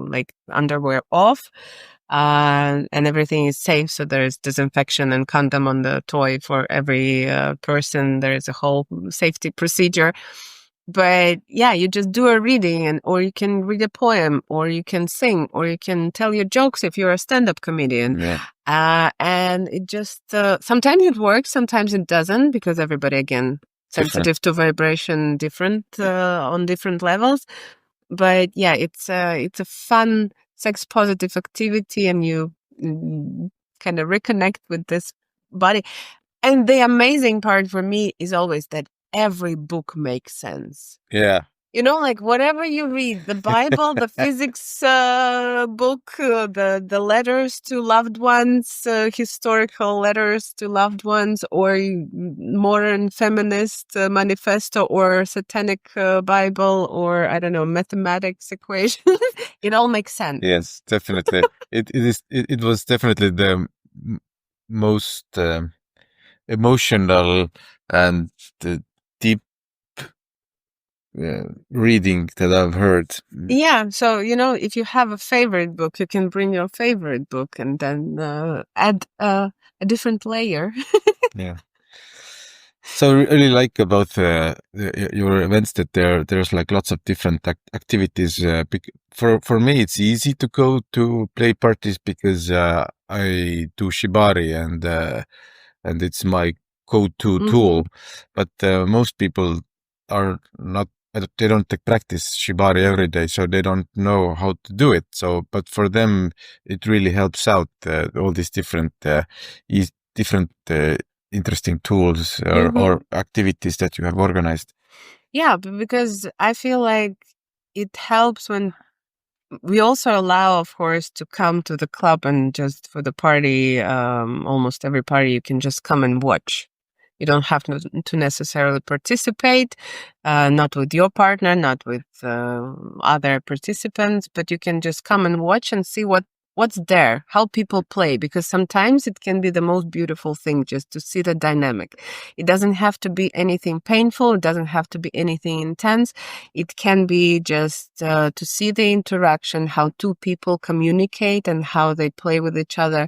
like underwear off. And everything is safe. So there's disinfection and condom on the toy for every person. There is a whole safety procedure. But yeah, you just do a reading, or you can read a poem, or you can sing, or you can tell your jokes if you're a stand-up comedian. Yeah. And it just sometimes it works, sometimes it doesn't, because everybody, again, sensitive to vibration, different on different levels. But yeah, it's a fun sex positive activity, and you kind of reconnect with this body. And the amazing part for me is always that every book makes sense. Yeah. You know, like whatever you read, the Bible, the physics book, the letters to loved ones, historical letters to loved ones, or modern feminist manifesto, or satanic Bible, or I don't know, mathematics equation. It all makes sense. Yes, definitely. It was definitely the most emotional and the deep reading that I've heard. Yeah, so if you have a favorite book, you can bring your favorite book and then add a different layer. Yeah. So I really like about your events that there's like lots of different activities. For me, it's easy to go to play parties because I do shibari, and it's my go-to tool, but most people are not. They don't practice shibari every day, so they don't know how to do it. So, but for them, it really helps out all these different interesting tools or activities that you have organized. Yeah, because I feel like it helps when we also allow, of course, to come to the club and just for the party, almost every party, you can just come and watch. You don't have to necessarily participate, not with your partner, not with other participants, but you can just come and watch and see what's there, how people play, because sometimes it can be the most beautiful thing just to see the dynamic. It doesn't have to be anything painful. It doesn't have to be anything intense. It can be just to see the interaction, how two people communicate and how they play with each other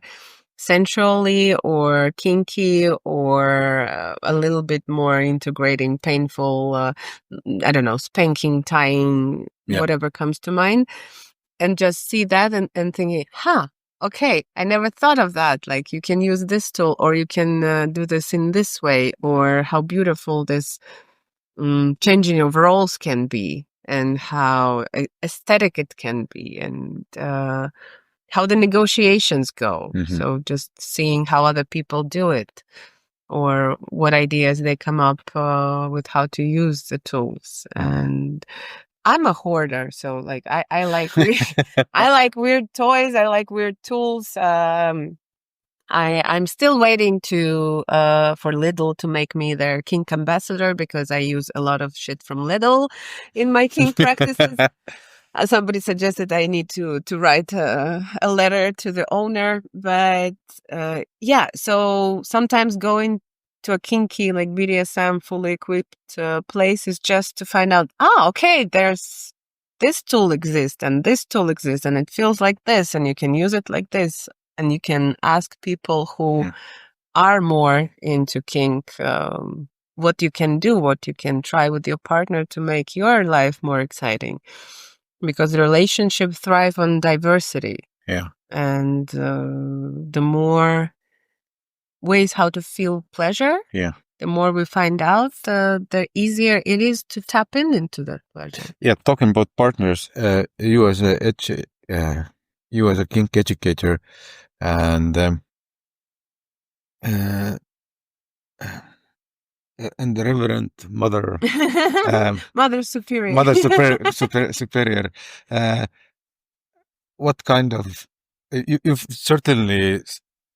sensually or kinky or a little bit more integrating painful, I don't know, spanking, tying, whatever comes to mind. And just see that and thinking, okay, I never thought of that. Like you can use this tool or you can do this in this way, or how beautiful this changing of roles can be and how aesthetic it can be and how the negotiations go. So just seeing how other people do it or what ideas they come up with how to use the tools. And I'm a hoarder, so like I like I like weird toys. I like weird tools. I'm still waiting to for Lidl to make me their kink ambassador because I use a lot of shit from Lidl in my kink practices. Somebody suggested I need to write a letter to the owner, but yeah. So sometimes going to a kinky like BDSM fully equipped place is just to find out, okay, there's this tool exists and this tool exists and it feels like this and you can use it like this and you can ask people who are more into kink what you can do, what you can try with your partner to make your life more exciting. Because the relationship thrive on diversity. Yeah. And the more ways how to feel pleasure, the more we find out, the easier it is to tap into that pleasure. Yeah, talking about partners, you as a kink educator and the Reverend Mother, Mother Superior, Superior. What kind of you've certainly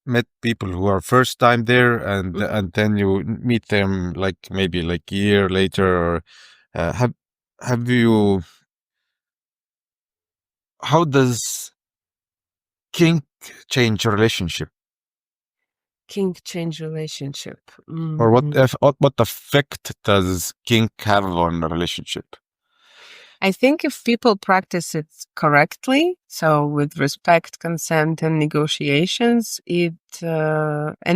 met people who are first time there, and then you meet them like maybe like a year later, or have you? How does kink change your relationship? Kink change relationship, or what effect does kink have on a relationship? I think if people practice it correctly, so with respect, consent, and negotiations, and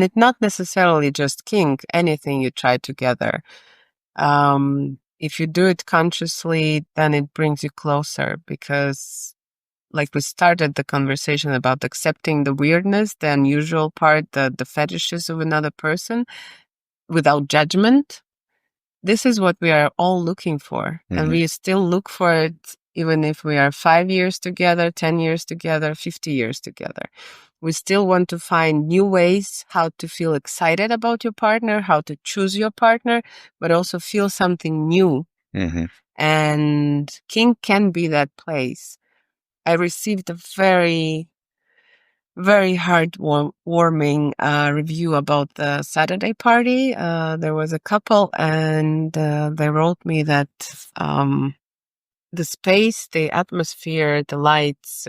it's not necessarily just kink, anything you try together. If you do it consciously, then it brings you closer because, like we started the conversation about accepting the weirdness, the unusual part, the fetishes of another person without judgment. This is what we are all looking for. And we still look for it even if we are 5 years together, 10 years together, 50 years together. We still want to find new ways how to feel excited about your partner, how to choose your partner, but also feel something new. And kink can be that place. I received a very heartwarming review about the Saturday party. There was a couple and they wrote me that the space, the atmosphere, the lights,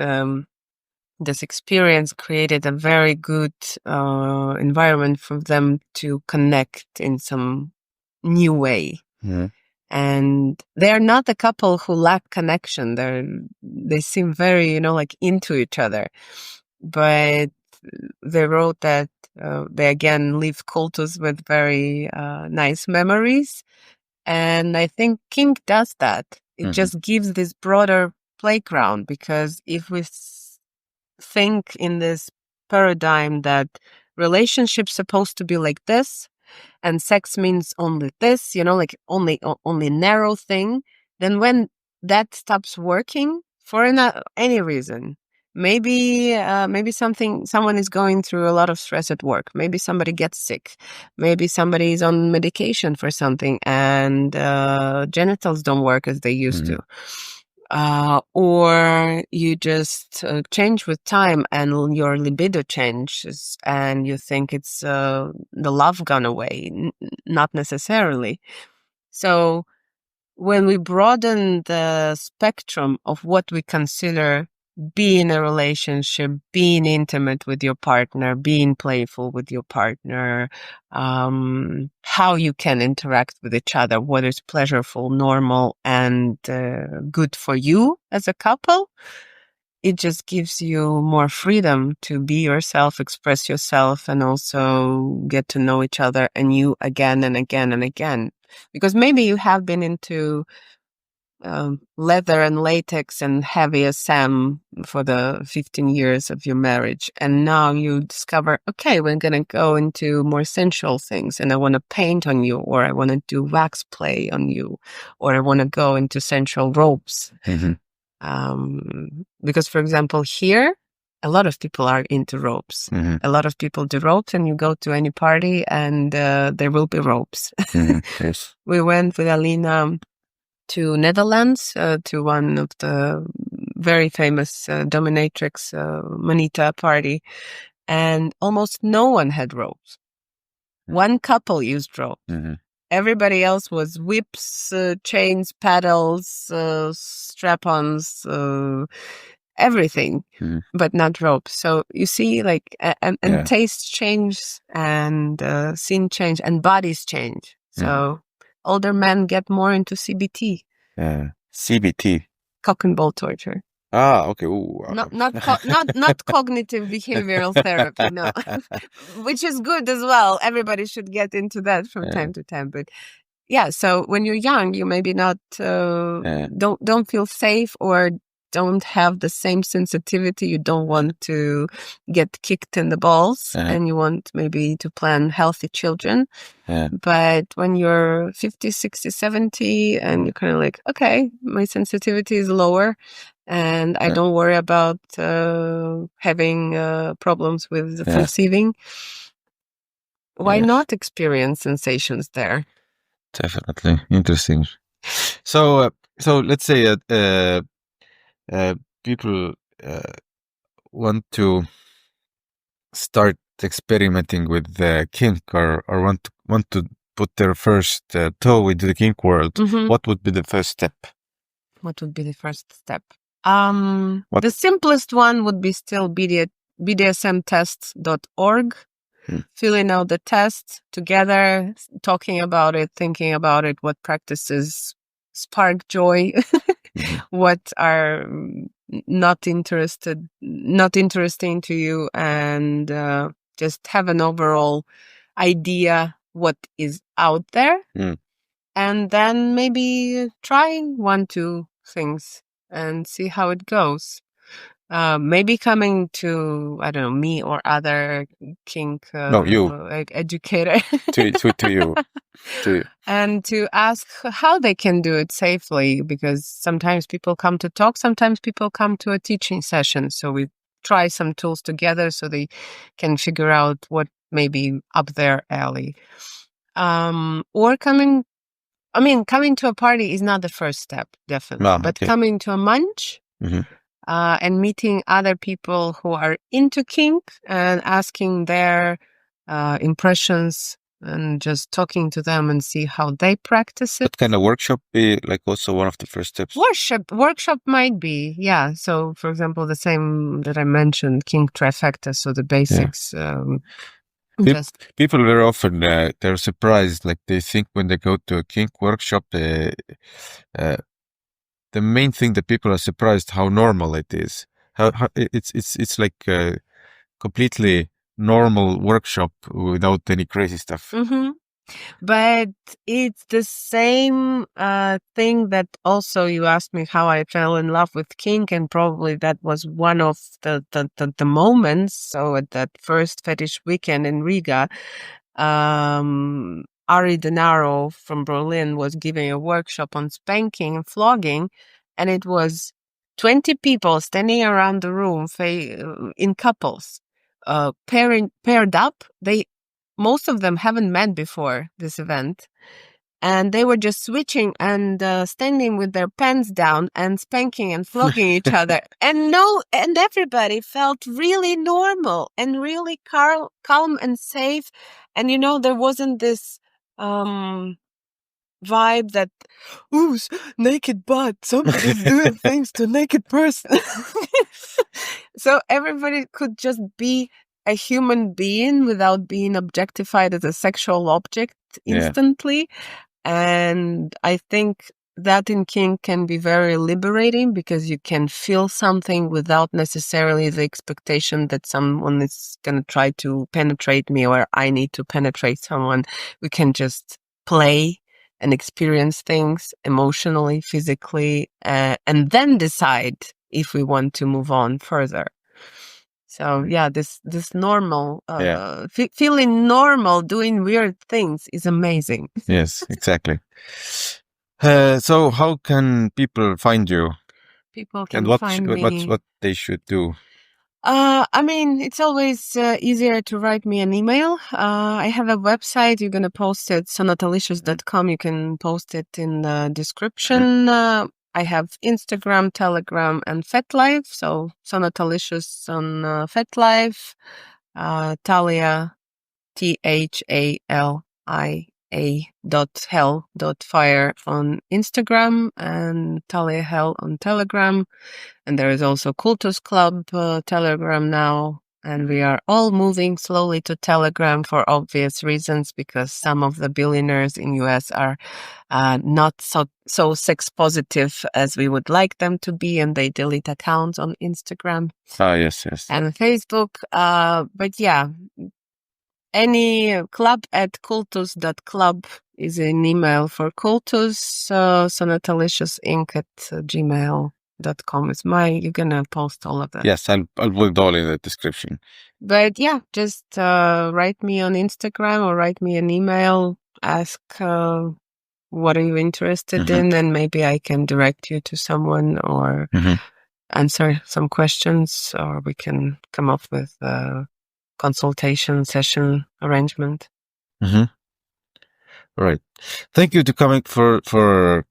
this experience created a very good environment for them to connect in some new way. And they're not a couple who lack connection. They seem very, like into each other. But they wrote that they again leave Kultus with very nice memories. And I think kink does that. It just gives this broader playground, because if we think in this paradigm that relationships supposed to be like this, and sex means only this, like only narrow thing, then when that stops working for any reason, maybe someone is going through a lot of stress at work, maybe somebody gets sick, maybe somebody is on medication for something, and genitals don't work as they used to. Or you just change with time and your libido changes and you think it's the love gone away. Not necessarily. So when we broaden the spectrum of what we consider being a relationship, being intimate with your partner, being playful with your partner, how you can interact with each other, what is pleasurable, normal, and good for you as a couple, it just gives you more freedom to be yourself, express yourself, and also get to know each other and you again and again and again. Because maybe you have been into leather and latex and heavy SM for the 15 years of your marriage. And now you discover, okay, we're going to go into more sensual things and I want to paint on you, or I want to do wax play on you, or I want to go into sensual ropes. Because, for example, here, a lot of people are into ropes. A lot of people do ropes, and you go to any party and there will be ropes. Yes. We went with Alina to Netherlands, to one of the very famous dominatrix Manita party, and almost no one had ropes. One couple used ropes. Everybody else was whips, chains, paddles, strap-ons, everything, but not ropes. So you see, like, and tastes change, and scene change, and bodies change. So older men get more into CBT. CBT. Cock and ball torture. Okay. Ooh. Not cognitive behavioral therapy, no. Which is good as well. Everybody should get into that from time to time. But yeah, so when you're young, you maybe not don't feel safe or don't have the same sensitivity. You don't want to get kicked in the balls, and you want maybe to plan healthy children. But when you're 50, 60, 70, and you're kind of like, okay, my sensitivity is lower, and I don't worry about having problems with conceiving, why not experience sensations there? Definitely. Interesting. So let's say people want to start experimenting with the kink, or want to put their first toe into the kink world. What would be the first step? What would be the first step? The simplest one would be still BDSMtests.org. Filling out the test together, talking about it, thinking about it, what practices spark joy, what are not interesting to you, and just have an overall idea what is out there. And then maybe trying 1-2 things and see how it goes. Maybe coming to, I don't know, me or other kink educator to you. And to ask how they can do it safely, because sometimes people come to talk, sometimes people come to a teaching session. So we try some tools together so they can figure out what may be up their alley. Or coming to a party is not the first step, definitely. But coming to a munch and meeting other people who are into kink and asking their impressions and just talking to them and see how they practice it. What kind of workshop be like also one of the first steps? Workshop might be, yeah. So, for example, the same that I mentioned, kink trifecta, so the basics. People very often they're surprised, like they think when they go to a kink workshop, the main thing that people are surprised how normal it is. How it's like a completely normal workshop without any crazy stuff. But it's the same thing that also you asked me how I fell in love with kink, and probably that was one of the moments. So at that first fetish weekend in Riga, Ari Denaro from Berlin was giving a workshop on spanking and flogging, and it was 20 people standing around the room in couples, paired up. Most of them haven't met before this event, and they were just switching and standing with their pants down and spanking and flogging each other. And everybody felt really normal and really calm and safe. And there wasn't this vibe that, ooh, naked butt, somebody's doing things to a naked person. So everybody could just be a human being without being objectified as a sexual object instantly. And I think that in kink can be very liberating because you can feel something without necessarily the expectation that someone is going to try to penetrate me or I need to penetrate someone. We can just play and experience things emotionally, physically, and then decide if we want to move on further. So yeah, this normal, feeling normal, doing weird things is amazing. Yes, exactly. So how can people find you? People can find me. What they should do? It's always easier to write me an email. I have a website. You're going to post it, sonatalicious.com. You can post it in the description. I have Instagram, Telegram, and FetLife. So Sonatalicious on FetLife, Thalia, THALIA.hel.fire on Instagram, and Thalia Hel on Telegram. And there is also Kultus Club Telegram now. And we are all moving slowly to Telegram for obvious reasons, because some of the billionaires in US are not so sex positive as we would like them to be, and they delete accounts on Instagram. Yes. And Facebook. But yeah, any club@cultus.club is an email for Kultus. sonataliciousinc@gmail.com is mine. You're gonna post all of that. Yes, I'll put it all in the description. But yeah, just write me on Instagram or write me an email. Ask what are you interested in, and maybe I can direct you to someone or answer some questions, or we can come up with a consultation session arrangement. All right. Thank you for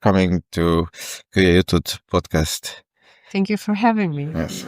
coming to the YouTube podcast. Thank you for having me. Yes.